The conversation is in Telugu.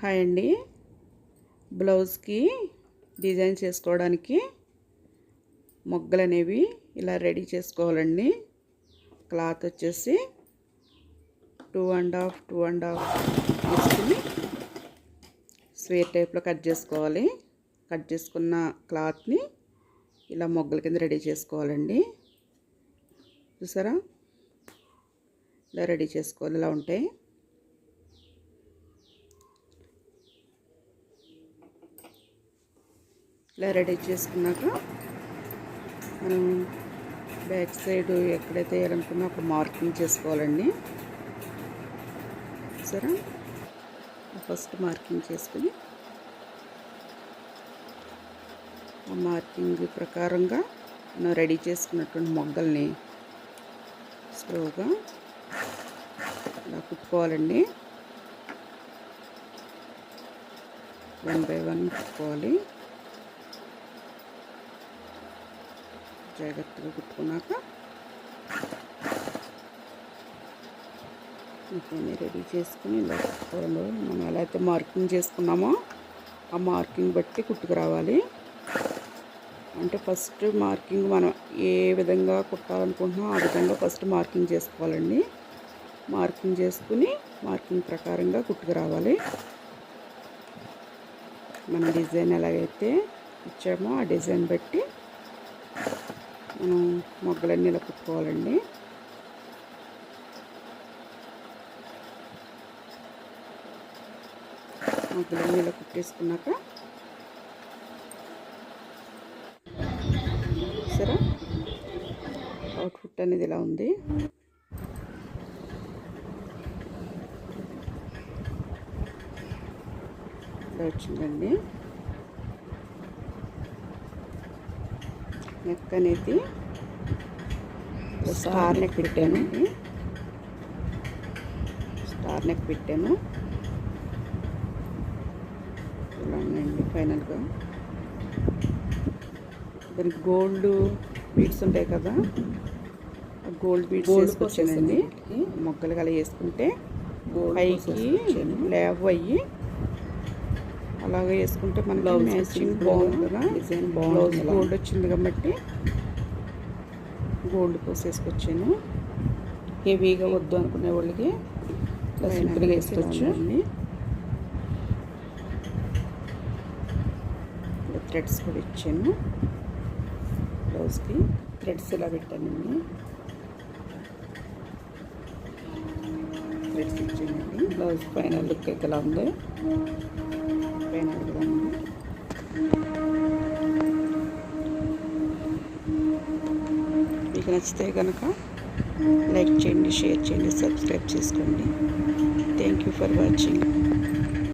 హాయ్ అండి. బ్లౌజ్కి డిజైన్ చేసుకోవడానికి మొగ్గలు అనేవి ఇలా రెడీ చేసుకోవాలండి. క్లాత్ వచ్చేసి 2.5 తీసుకుని స్క్వేర్ టైప్లో కట్ చేసుకోవాలి. కట్ చేసుకున్న క్లాత్ని ఇలా మొగ్గల కింద రెడీ చేసుకోవాలండి. చూసారా, ఇలా రెడీ చేసుకోవాలి. ఇలా ఉంటాయి. ఇలా రెడీ చేసుకున్నాక మనం బ్యాక్ సైడ్ ఎక్కడైతే వేయాలనుకున్నా అక్కడ మార్కింగ్ చేసుకోవాలండి. సరే, ఫస్ట్ మార్కింగ్ చేసుకుని ఆ మార్కింగ్ ప్రకారంగా మనం రెడీ చేసుకున్నటువంటి మొగ్గల్ని స్లోగా ఇలా కుట్టుకోవాలండి. 1 by 1 కుట్టుకోవాలి. జాగ్రత్తగా కుట్టుకున్నాక ఇవన్నీ రెడీ చేసుకుని ఇలా కుట్టుకోవాలి. మనం ఎలా అయితే మార్కింగ్ చేసుకున్నామో ఆ మార్కింగ్ బట్టి కుట్టుకురావాలి. అంటే ఫస్ట్ మార్కింగ్ మనం ఏ విధంగా కుట్టాలనుకుంటున్నామో ఆ విధంగా ఫస్ట్ మార్కింగ్ చేసుకోవాలండి. మార్కింగ్ చేసుకుని మార్కింగ్ ప్రకారంగా కుట్టుకురావాలి. మన డిజైన్ ఎలాగైతే ఇచ్చామో ఆ డిజైన్ బట్టి మనం మొగ్గలన్నీ ఇలా కుట్టుకోవాలండి. మొగ్గలన్నీ ఇలా కుట్టేసుకున్నాక సరే, అవుట్పుట్ అనేది ఇలా ఉంది. ఇలా వచ్చిందండి. నెక్ అనేది స్టార్ నెక్ పెట్టానండి. స్టార్ నెక్ పెట్టాను. ఇలా ఉన్నాయండి ఫైనల్గా. దానికి గోల్డ్ బీడ్స్ ఉంటాయి కదా, గోల్డ్ బీడ్స్ వేసుకొచ్చానండి. మొగ్గలు అలా వేసుకుంటే పైకి లేవ్ అయ్యి అలాగే వేసుకుంటే మనకి మ్యాచింగ్ బాగుంది కదా. డిజైన్ బాగుంది. గోల్డ్ వచ్చింది కాబట్టి గోల్డ్ పోసి వేసుకొచ్చాను. హెవీగా వద్దు అనుకునే వాళ్ళకి ఇలా సింపుల్గా వేసుకోవచ్చు. ఇలా థ్రెడ్స్ కూడా ఇచ్చాను. బ్లౌజ్కి థ్రెడ్స్ ఇలా పెట్టానండి. థ్రెడ్స్ ఇచ్చానండి. బ్లౌజ్ ఫైనల్ లుక్ అయితే ఎలా ఉంది. ఫైనల్గా ఉంది. మీకు నచ్చితే కనుక లైక్ చేయండి, షేర్ చేయండి, సబ్స్క్రైబ్ చేసుకోండి. Thank you for watching.